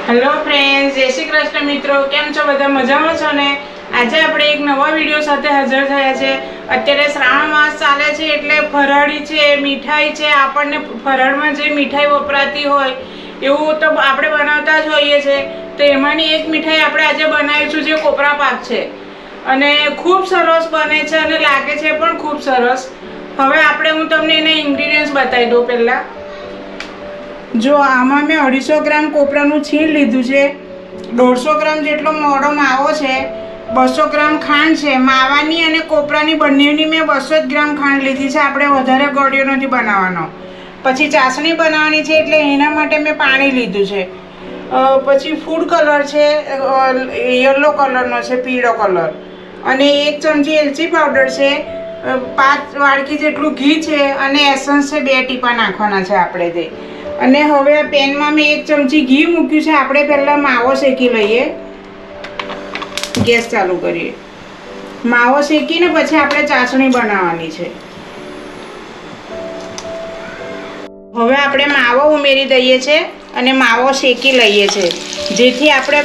Hello friends, જય શ્રી કૃષ્ણ મિત્રો, કેમ છો બધા? મજામાં છો ને? આજે આપણે એક નવા વિડીયો સાથે હાજર થયા છે. અત્યારે શ્રાવણ માસ ચાલે છે એટલે ફરાળી છે, મીઠાઈ છે. આપણને ફરાળમાં જે મીઠાઈ વપરાતી હોય એવું તો આપણે બનાવતા જ હોઈએ છીએ. તો એમાંની એક મીઠાઈ આપણે આજે બનાવીશું જે કોપરા પાક છે અને ખૂબ સરસ બને છે અને લાગે છે પણ ખૂબ સરસ. હવે હું તમને એના ઇન્ગ્રીડિયન્ટ્સ બતાવી દઉં. પહેલાં જો આમાં મેં 250 ગ્રામ કોપરાનું છીણ લીધું છે, 150 ગ્રામ જેટલો મોડો માવો છે, 200 ગ્રામ ખાંડ છે. માવાની અને કોપરાની બંનેની મેં 200 ગ્રામ ખાંડ લીધી છે. આપણે વધારે ગળ્યો નથી બનાવવાનો. પછી ચાસણી બનાવવાની છે એટલે એના માટે મેં પાણી લીધું છે. પછી ફૂડ કલર છે, યલો કલરનો છે, પીળો કલર, અને 1 ચમચી એલચી પાવડર છે, 5 વાડકી જેટલું ઘી છે અને એસન્સ છે 2 ટીપા નાખવાના છે આપણે તે. અને હવે આ પેનમાં મેં 1 ચમચી ઘી મૂક્યું છે. આપણે પહેલાં માવો શેકી લઈએ. ગેસ ચાલુ કરીએ. માવો શેકીને પછી આપણે ચાસણી બનાવવાની છે. હવે આપણે માવો ઉમેરી દઈએ છીએ અને માવો શેકી લઈએ છીએ, જેથી આપણે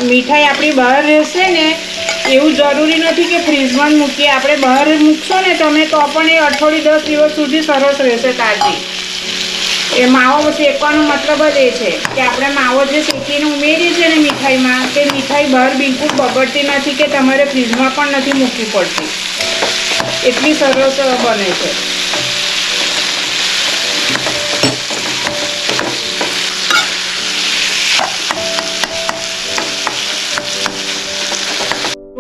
મીઠાઈ આપણી બહાર રહેશે ને એવું જરૂરી નથી કે ફ્રીજમાં મૂકીએ. આપણે બહાર મૂકશો ને તમે તો પણ એ અઠવાડિયું 10 દિવસ સુધી સરસ રહેશે તાજી. એ માવો શેકવાનો મતલબ જ એ છે કે આપણે માવો જે શેકીને ઉમેરીએ છીએ ને મીઠાઈમાં, તે મીઠાઈ બહાર બિલકુલ બગડતી નથી કે તમારે ફ્રીજમાં પણ નથી મૂકવી પડતી. એટલી સરસ બને છે.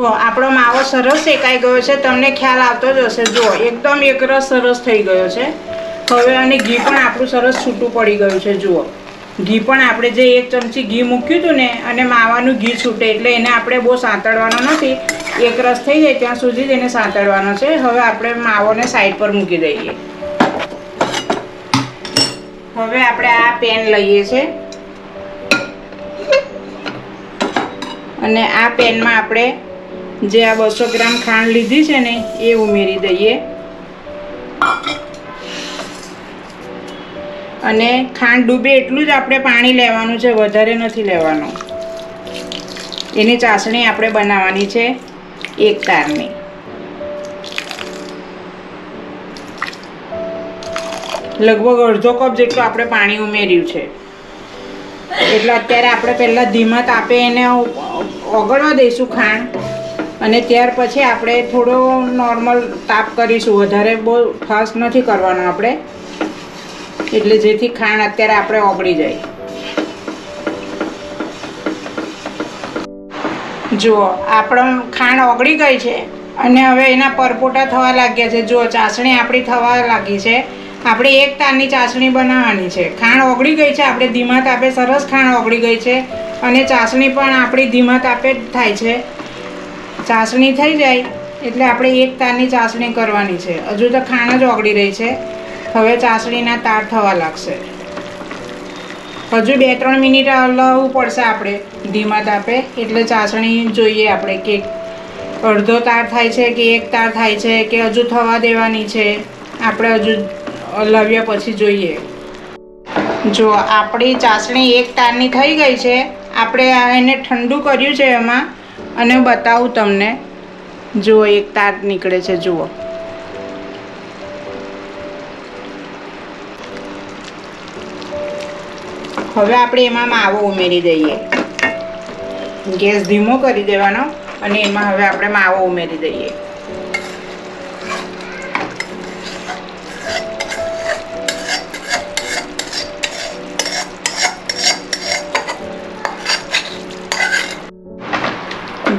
જો આપણો માવો સરસ શેકાઈ ગયો છે, તમને ખ્યાલ આવતો જ હશે. જુઓ, એકદમ એકરસ સરસ થઈ ગયો છે. હવે અને ઘી પણ આપણું સરસ છૂટું પડી ગયું છે. જુઓ, ઘી પણ આપણે જે 1 ચમચી ઘી મૂક્યું હતું ને, અને માવાનું ઘી છૂટે એટલે એને આપણે બહુ સાંતળવાનો નથી. એક રસ થઈ જાય ત્યાં સુધી જ એને સાંતળવાનો છે. હવે આપણે માવોને સાઈડ પર મૂકી દઈએ. હવે આપણે આ પેન લઈએ છીએ અને આ પેનમાં આપણે જે આ 200 ગ્રામ ખાંડ લીધી છે ને એ ઉમેરી દઈએ. અને ખાંડ ડૂબે એટલું જ આપણે પાણી લેવાનું છે, વધારે નથી લેવાનું. એની ચાસણી આપણે બનાવવાની છે 1 તારની. લગભગ અડધો કપ જેટલું આપણે પાણી ઉમેર્યું છે. એટલે અત્યારે આપણે પહેલાં ધીમા તાપે એને ઓગળવા દઈશું ખાંડ, અને ત્યાર પછી આપણે થોડો નોર્મલ તાપ કરીશું. વધારે બહુ ફાસ્ટ નથી કરવાનો આપણે, એટલે જેથી ખાંડ અત્યારે આપણે ઓગળી જાય. જુઓ, આપણો ખાંડ ઓગળી ગઈ છે અને હવે એના પરપોટા થવા લાગ્યા છે. જુઓ, ચાસણી આપણી થવા લાગી છે. આપણે 1 તારની ચાસણી બનાવવાની છે. ખાંડ ઓગળી ગઈ છે, આપણે ધીમા તાપે સરસ ખાંડ ઓગળી ગઈ છે, અને ચાસણી પણ આપણી ધીમા તાપે જ થાય છે. ચાસણી થઈ જાય એટલે આપણે 1 તારની ચાસણી કરવાની છે. હજુ તો ખાંડ જ ઓગળી રહી છે. હવે ચાસણીના તાર થવા લાગશે. હજુ 2-3 મિનિટ હલાવવું પડશે આપણે ધીમા તાપે. એટલે ચાસણી જોઈએ આપણે કે અડધો તાર થાય છે કે 1 તાર થાય છે કે હજુ થવા દેવાની છે. આપણે હજુ હલાવ્યા પછી જોઈએ. જો આપણી ચાસણી 1 તારની થઈ ગઈ છે. આપણે એને ઠંડુ કર્યું છે એમાં, અને બતાવું તમને. જુઓ, 1 તાર નીકળે છે. જુઓ, હવે આપણે એમાં માવો ઉમેરી દઈએ. ગેસ ધીમો કરી દેવાનો અને એમાં હવે આપણે માવો ઉમેરી દઈએ.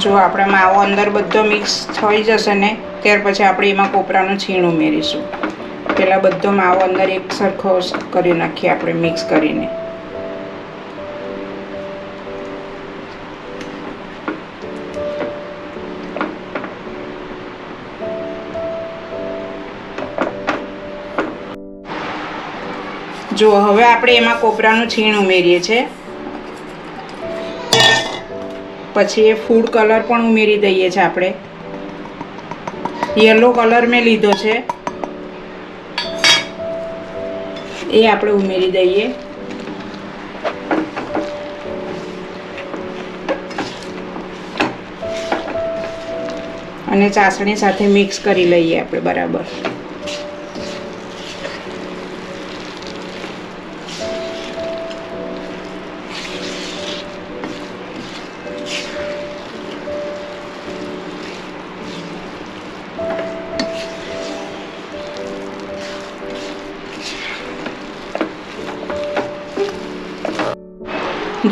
જો આપણે માવો અંદર બધો મિક્સ થઈ જશે ને, ત્યાર પછી આપણે એમાં કોપરાનું છીણ ઉમેરીશું. પહેલાં બધો માવો અંદર એક સરખો કરી નાખીએ આપણે મિક્સ કરીને. જો હવે આપણે એમાં કોપરાનું છીણ ઉમેરીએ છીએ. પછી એ ફૂડ કલર પણ ઉમેરી દઈએ છીએ આપણે. યલો કલર મેં લીધો છે એ આપણે ઉમેરી દઈએ. અને ચાસણી સાથે મિક્સ કરી લઈએ આપણે બરાબર.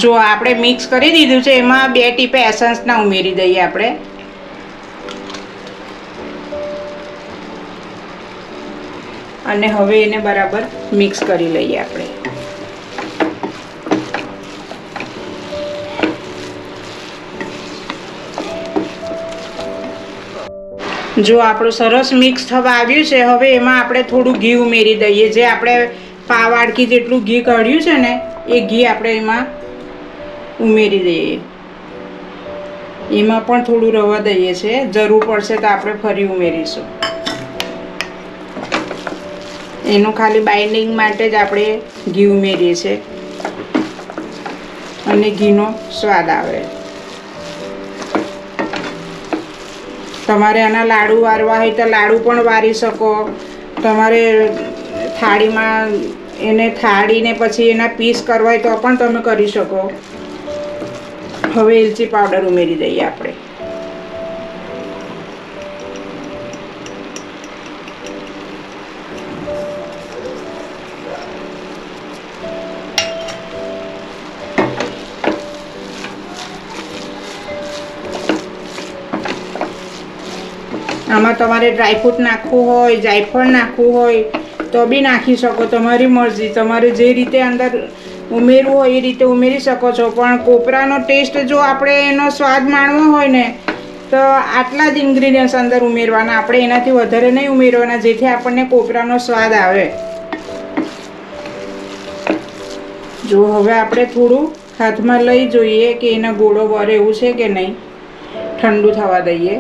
જો આપણે મિક્સ કરી દીધું છે, એમાં 2 ટીપે એસન્સના ઉમેરી દઈએ આપણે. અને હવે એને બરાબર મિક્સ કરી લઈએ આપણે. જો આપણું સરસ મિક્સ થવા આવ્યું છે, હવે એમાં આપણે થોડું ઘી ઉમેરી દઈએ. જે આપણે પાવ વાડકી જેટલું ઘી કાઢ્યું છે ને, એ ઘી આપણે એમાં ઉમેરી દઈએ. એમાં પણ થોડું રવા દઈએ છે, જરૂર પડશે તો આપણે ફરી ઉમેરીશું. એનું ખાલી બાઇન્ડિંગ માટે જ આપણે ઘી ઉમેરીએ છીએ અને ઘીનો સ્વાદ આવે. તમારે આના લાડુ વારવા હોય તો લાડુ પણ વારી શકો. તમારે થાળીમાં એને થાળીને પછી એના પીસ કરવા હોય તો પણ તમે કરી શકો. હવે એલચી પાવડર ઉમેરી દઈએ આપણે. આમાં તમારે ડ્રાયફ્રૂટ નાખવું હોય, જાયફળ નાખવું હોય તો બી નાખી શકો. તમારી મરજી. તમારે જે રીતે અંદર ઉમેરવું હોય એ રીતે ઉમેરી શકો છો. પણ કોપરાનો ટેસ્ટ જો આપણે એનો સ્વાદ માણવો હોય ને તો આટલા જ ઇન્ગ્રીડિયન્ટ્સ અંદર ઉમેરવાના. આપણે એનાથી વધારે નહીં ઉમેરવાના, જેથી આપણને કોપરાનો સ્વાદ આવે. જો હવે આપણે થોડું હાથમાં લઈ જોઈએ કે એના ગોળો વરે એવું છે કે નહીં. ઠંડુ થવા દઈએ.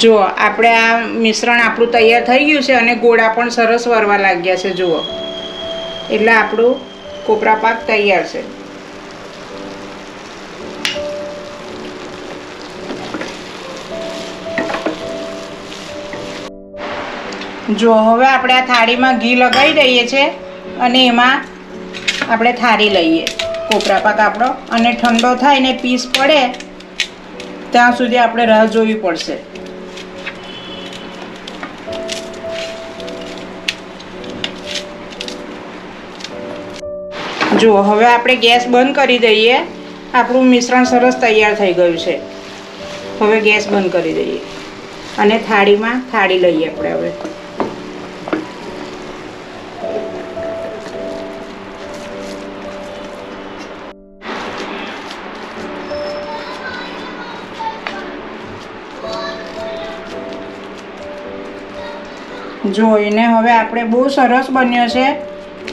જો આપણે આ મિશ્રણ આપણું તૈયાર થઈ ગયું છે અને ગોળા પણ સરસ વરવા લાગ્યા છે. જુઓ, એટલે આપણું કોપરા પાક તૈયાર છે. જો હવે આપણે આ થાળીમાં ઘી લગાવી દઈએ છીએ અને એમાં આપણે થાળી લઈએ કોપરા પાક આપણો. અને ઠંડો થાય ને પીસ પડે ત્યાં સુધી આપણે રાહ જોવી પડશે. જો હવે આપણે ગેસ બંધ કરી દઈએ. આપણું મિશ્રણ સરસ તૈયાર થઈ ગયું છે. હવે ગેસ બંધ કરી દઈએ અને થાળીમાં થાળી લઈએ આપણે હવે. જો એને હવે આપણે બહુ સરસ બન્યો છે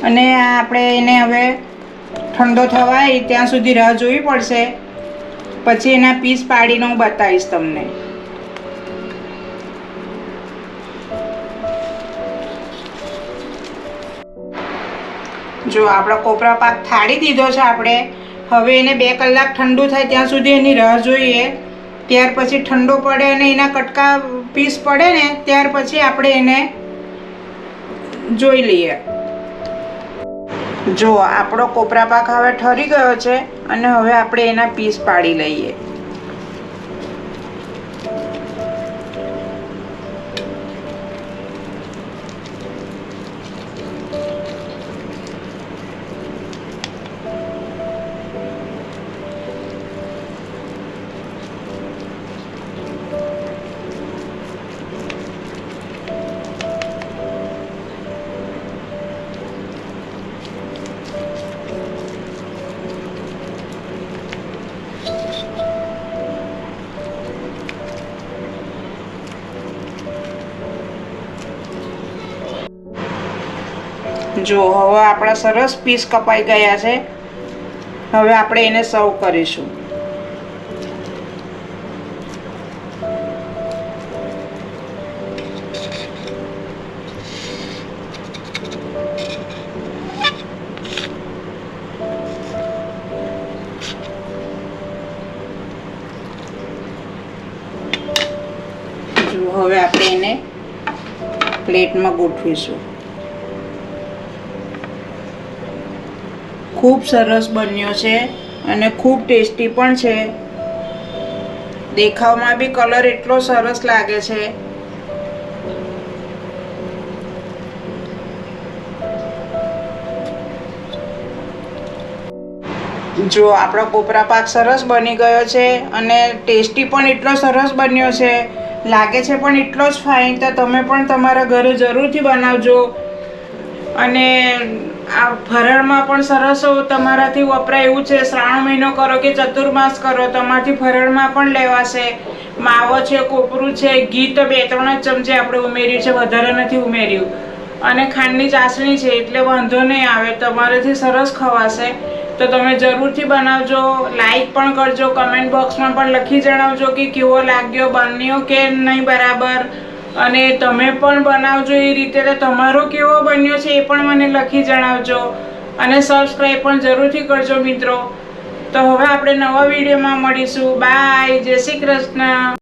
અને આપણે એને હવે ઠંડો થવાય ત્યાં સુધી રાહ જોવી પડશે. પછી એના પીસ પાડીને હું બતાવીશ તમને. જો આપણો કોપરા પાક થાળી દીધો છે આપણે. હવે એને 2 કલાક ઠંડુ થાય ત્યાં સુધી એની રાહ જોઈએ. ત્યાર પછી ઠંડો પડે અને એના કટકા પીસ પડે ને ત્યાર પછી આપણે એને જોઈ લઈએ. જો આપણો કોપરા પાક હવે ઠરી ગયો છે અને હવે આપણે એના પીસ પાડી લઈએ. જો હવે આપણા સરસ પીસ કપાઈ ગયા છે. હવે આપણે એને સર્વ કરીશું. હવે આપણે એને પ્લેટમાં ગોઠવીશું. ખૂબ સરસ બન્યો છે અને ખૂબ ટેસ્ટી પણ છે. દેખાવમાં બી કલર એટલો સરસ લાગે છે. જો આપણો કોપરા પાક સરસ બની ગયો છે અને ટેસ્ટી પણ એટલો સરસ બન્યો છે, લાગે છે પણ એટલો જ ફાઇન. તો તમે પણ તમારા ઘરે જરૂરથી બનાવજો. અને આ ફરાળમાં પણ સરસ તમારાથી વપરાય એવું છે. શ્રાવણ મહિનો કરો કે ચતુર્માસ કરો, તમારાથી ફરાળમાં પણ લેવાશે. માવો છે, કોપરું છે, ઘી તો 2-3 જ ચમચી આપણે ઉમેર્યું છે, વધારે નથી ઉમેર્યું. અને ખાંડની ચાસણી છે એટલે વાંધો નહીં આવે, તમારાથી સરસ ખવાશે. તો તમે જરૂરથી બનાવજો. લાઈક પણ કરજો, કમેન્ટ બોક્સમાં પણ લખી જણાવજો કે કેવો લાગ્યો, બન્યો કે નહીં બરાબર. અને તમે પણ બનાવજો એ રીતે. તો તમારો કેવો બન્યો છે એ પણ મને લખી જણાવજો. અને સબસ્ક્રાઈબ પણ જરૂરથી કરજો મિત્રો. તો હવે આપણે નવા વિડીયોમાં મળીશું. બાય, જય શ્રી કૃષ્ણ.